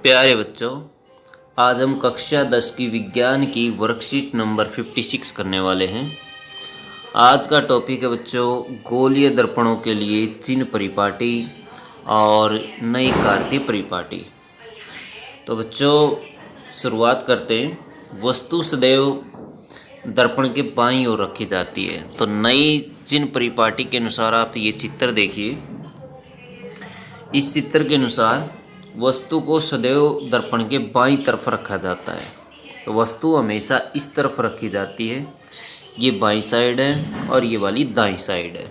प्यारे बच्चों, आज हम कक्षा 10 की विज्ञान की वर्कशीट नंबर 56 करने वाले हैं। आज का टॉपिक है बच्चों गोलीय दर्पणों के लिए चिन्ह परिपाटी और नई कार्तीय परिपाटी। तो बच्चों शुरुआत करते हैं। वस्तु सदैव दर्पण के बाईं ओर रखी जाती है। तो नई चिन्ह परिपाटी के अनुसार आप ये चित्र देखिए। इस चित्र के अनुसार वस्तु को सदैव दर्पण के बाईं तरफ रखा जाता है। तो वस्तु हमेशा इस तरफ रखी जाती है। ये बाईं साइड है और ये वाली दाईं साइड है।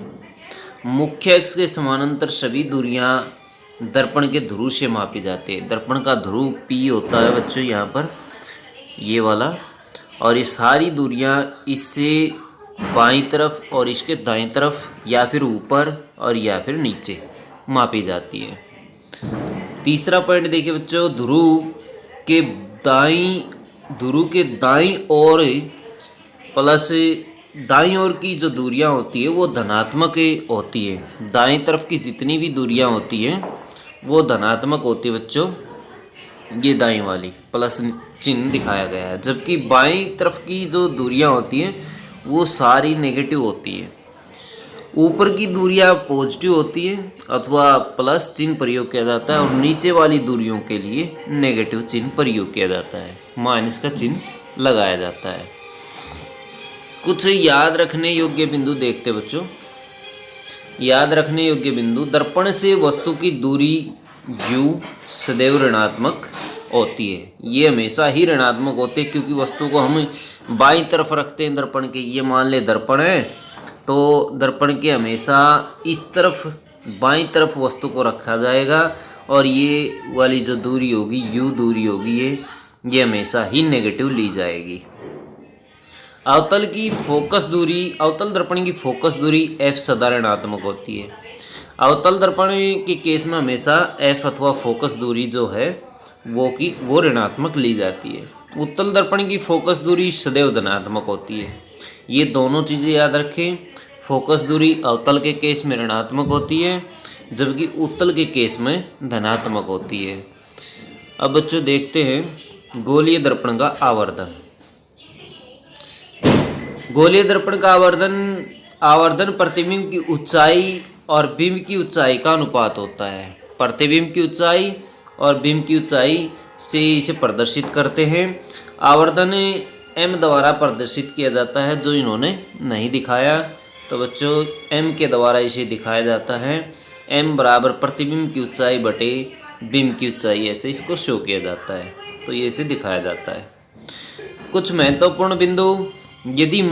मुख्य अक्ष के समानांतर सभी दूरियां दर्पण के ध्रुव से मापी जाती है। दर्पण का ध्रुव P होता है बच्चों यहाँ पर, ये वाला, और ये सारी दूरियां इससे बाईं तरफ और इसके दाईं तरफ या फिर ऊपर और या फिर नीचे मापी जाती है। तीसरा पॉइंट देखिए बच्चों, ध्रुव के दाईं ओर प्लस दाईं ओर की जो दूरियां होती है वो धनात्मक होती है। दाईं तरफ की जितनी भी दूरियां होती हैं वो धनात्मक होती है बच्चों, ये दाईं वाली प्लस चिन्ह दिखाया गया है। जबकि बाईं तरफ की जो दूरियां होती हैं वो सारी नेगेटिव होती है। ऊपर की दूरियां पॉजिटिव होती है अथवा प्लस चिन्ह प्रयोग किया जाता है और नीचे वाली दूरियों के लिए नेगेटिव चिन्ह प्रयोग किया जाता है, माइनस का चिन्ह लगाया जाता है। कुछ याद रखने योग्य बिंदु देखते बच्चों। याद रखने योग्य बिंदु, दर्पण से वस्तु की दूरी u सदैव ऋणात्मक होती है। ये हमेशा ही ऋणात्मक होती है क्योंकि वस्तु को हम बाईं तरफ रखते हैं दर्पण के। ये मान ले दर्पण है तो दर्पण के हमेशा इस तरफ बाईं तरफ वस्तु को रखा जाएगा और ये वाली जो दूरी होगी u दूरी होगी ये हमेशा ही नेगेटिव ली जाएगी। अवतल दर्पण की फोकस दूरी f सदा ऋणात्मक होती है। अवतल दर्पण के केस में हमेशा f अथवा फोकस दूरी जो है वो ऋणात्मक ली जाती है। उत्तल दर्पण की फोकस दूरी सदैव धनात्मक होती है। ये दोनों चीज़ें याद रखें। फोकस दूरी अवतल के केस में ऋणात्मक होती है जबकि उत्तल के केस में धनात्मक होती है। अब बच्चों देखते हैं गोलीय दर्पण का आवर्धन। गोलीय दर्पण का आवर्धन प्रतिबिंब की ऊंचाई और बिंब की ऊंचाई का अनुपात होता है। प्रतिबिंब की ऊंचाई और बिंब की ऊंचाई से इसे प्रदर्शित करते हैं। आवर्धन m द्वारा प्रदर्शित किया जाता है, जो इन्होंने नहीं दिखाया। तो बच्चों m के द्वारा इसे दिखाया जाता है। m बराबर प्रतिबिंब की ऊंचाई बटे बिंब की ऊंचाई, ऐसे इसको शो किया जाता है। तो ये इसे दिखाया जाता है। कुछ महत्वपूर्ण बिंदु, यदि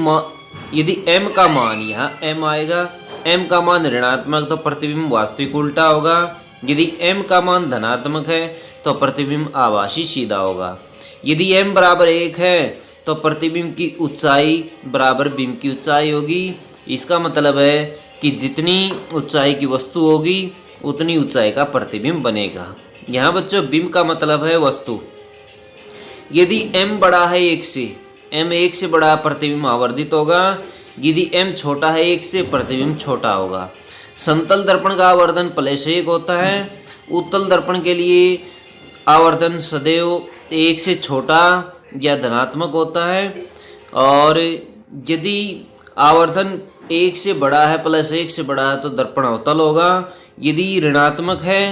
m का मान, यहाँ m आएगा, m का मान ऋणात्मक तो प्रतिबिंब वास्तविक उल्टा होगा। यदि m का मान धनात्मक है तो प्रतिबिंब आभासी सीधा होगा। यदि m बराबर 1 है तो प्रतिबिंब की ऊंचाई बराबर बिंब की ऊंचाई होगी। इसका मतलब है कि जितनी ऊंचाई की वस्तु होगी उतनी ऊंचाई का प्रतिबिंब बनेगा। यहाँ बच्चों बिंब का मतलब है वस्तु। यदि m बड़ा है 1 से, m 1 से बड़ा प्रतिबिंब आवर्धित होगा। यदि m छोटा है 1 से, प्रतिबिंब छोटा होगा। समतल दर्पण का आवर्धन +1 होता है। उत्तल दर्पण के लिए आवर्धन सदैव 1 से छोटा या धनात्मक होता है और यदि आवर्धन 1 से बड़ा है, +1 से बड़ा है तो दर्पण अवतल होगा। यदि ऋणात्मक है,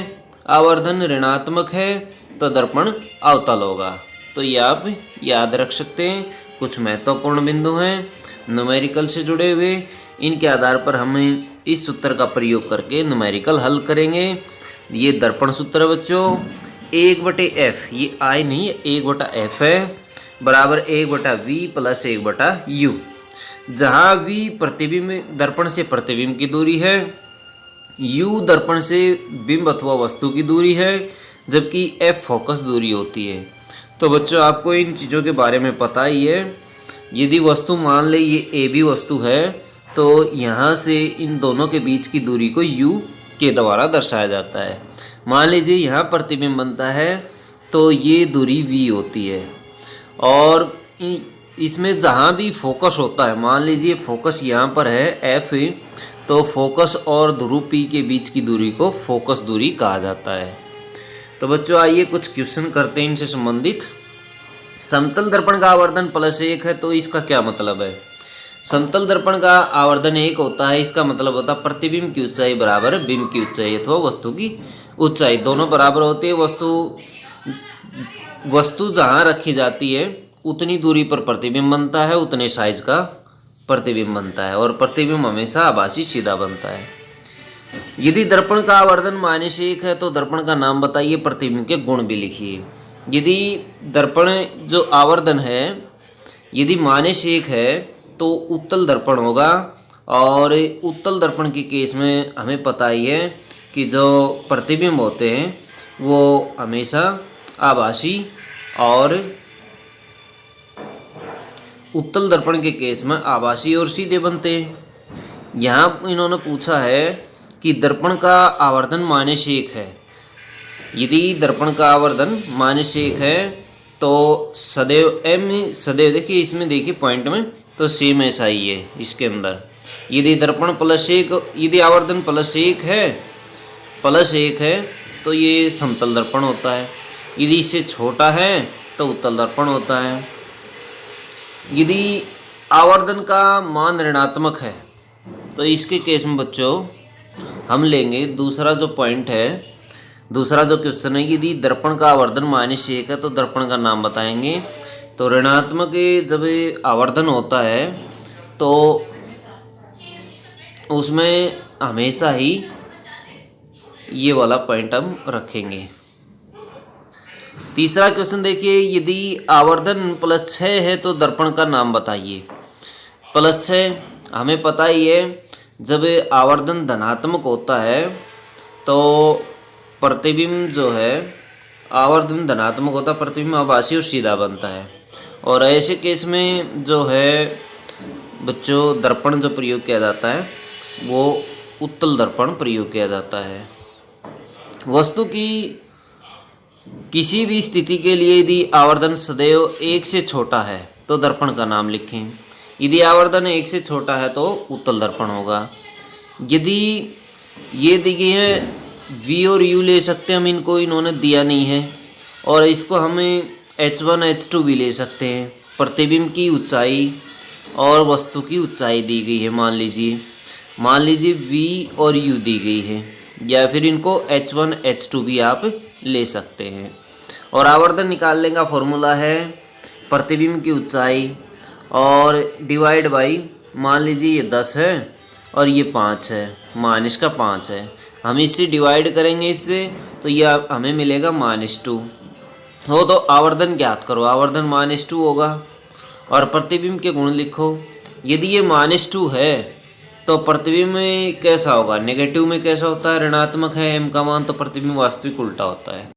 आवर्धन ऋणात्मक है तो दर्पण अवतल होगा। तो ये आप याद रख सकते हैं। कुछ महत्वपूर्ण बिंदु हैं न्यूमेरिकल से जुड़े हुए, इनके आधार पर हम इस सूत्र का प्रयोग करके न्यूमेरिकल हल करेंगे। ये दर्पण सूत्र है बच्चों, 1/f, ये I नहीं है, 1/f है बराबर 1/v + 1/u, जहाँ v प्रतिबिंब दर्पण से प्रतिबिंब की दूरी है, u दर्पण से बिंब अथवा वस्तु की दूरी है, जबकि f फोकस दूरी होती है। तो बच्चों आपको इन चीज़ों के बारे में पता ही है। यदि वस्तु मान ले ये a b वस्तु है तो यहाँ से इन दोनों के बीच की दूरी को u के द्वारा दर्शाया जाता है। मान लीजिए यहाँ प्रतिबिंब बनता है तो ये दूरी v होती है और इसमें जहाँ भी फोकस होता है, मान लीजिए फोकस यहाँ पर है f, तो फोकस और ध्रुव P के बीच की दूरी को फोकस दूरी कहा जाता है। तो बच्चों आइए कुछ क्वेश्चन करते हैं इनसे संबंधित। समतल दर्पण का आवर्धन +1 है तो इसका क्या मतलब है। समतल दर्पण का आवर्धन 1 होता है, इसका मतलब होता है प्रतिबिंब की ऊंचाई बराबर बिंब की ऊंचाई अथवा वस्तु की ऊंचाई, दोनों बराबर होती है। वस्तु जहाँ रखी जाती है उतनी दूरी पर प्रतिबिंब बनता है, उतने साइज का प्रतिबिंब बनता है, और प्रतिबिंब हमेशा आभासी सीधा बनता है। यदि दर्पण का आवर्धन -1 है तो दर्पण का नाम बताइए, प्रतिबिंब के गुण भी लिखिए। यदि दर्पण जो आवर्धन है यदि -1 है तो उत्तल दर्पण होगा, और उत्तल दर्पण के केस में हमें पता ही है कि जो प्रतिबिंब होते हैं वो हमेशा आभासी, और उत्तल दर्पण के केस में आभासी और सीधे बनते हैं। यहाँ इन्होंने पूछा है कि दर्पण का आवर्धन -1 है। यदि दर्पण का आवर्धन -1 है तो सदैव सदैव देखिए इसमें देखिए पॉइंट में तो सेम ऐसा ही है इसके अंदर। यदि दर्पण +1 यदि आवर्धन +1 है तो ये समतल दर्पण होता है। यदि इससे छोटा है तो उत्तल दर्पण होता है। यदि आवर्धन का मान ऋणात्मक है तो इसके केस में बच्चों हम लेंगे दूसरा जो पॉइंट है, दूसरा जो क्वेश्चन है, यदि दर्पण का आवर्धन -1 है तो दर्पण का नाम बताएंगे। तो ऋणात्मक जब आवर्धन होता है तो उसमें हमेशा ही ये वाला पॉइंट हम रखेंगे। तीसरा क्वेश्चन देखिए, यदि आवर्धन +6 है तो दर्पण का नाम बताइए। +6 हमें पता ही है, जब आवर्धन धनात्मक होता है तो प्रतिबिंब जो है आवर्धन धनात्मक होता है, प्रतिबिंब आभासी और सीधा बनता है, और ऐसे केस में जो है बच्चों दर्पण जो प्रयोग किया जाता है वो उत्तल दर्पण प्रयोग किया जाता है। वस्तु की किसी भी स्थिति के लिए यदि आवर्धन सदैव 1 से छोटा है तो दर्पण का नाम लिखें। यदि आवर्धन 1 से छोटा है तो उत्तल दर्पण होगा। यदि ये देखिए V और U ले सकते हैं हम, इनको इन्होंने दिया नहीं है, और इसको हमें H1 H2 भी ले सकते हैं। प्रतिबिंब की ऊंचाई और वस्तु की ऊंचाई दी गई है, मान लीजिए V और U दी गई है, या फिर इनको H1 H2 भी आप ले सकते हैं। और आवर्धन निकालने का फॉर्मूला है प्रतिबिंब की ऊंचाई और डिवाइड बाई, मान लीजिए ये 10 है और ये 5 है, मान इसका 5 है, हम इससे डिवाइड करेंगे इससे तो ये हमें मिलेगा -2 हो। तो आवर्धन ज्ञात करो, आवर्धन -2 होगा, और प्रतिबिंब के गुण लिखो। यदि ये -2 है तो प्रतिबिंब में कैसा होगा, नेगेटिव में कैसा होता है, ऋणात्मक है m का मान, तो प्रतिबिंब वास्तविक उल्टा होता है।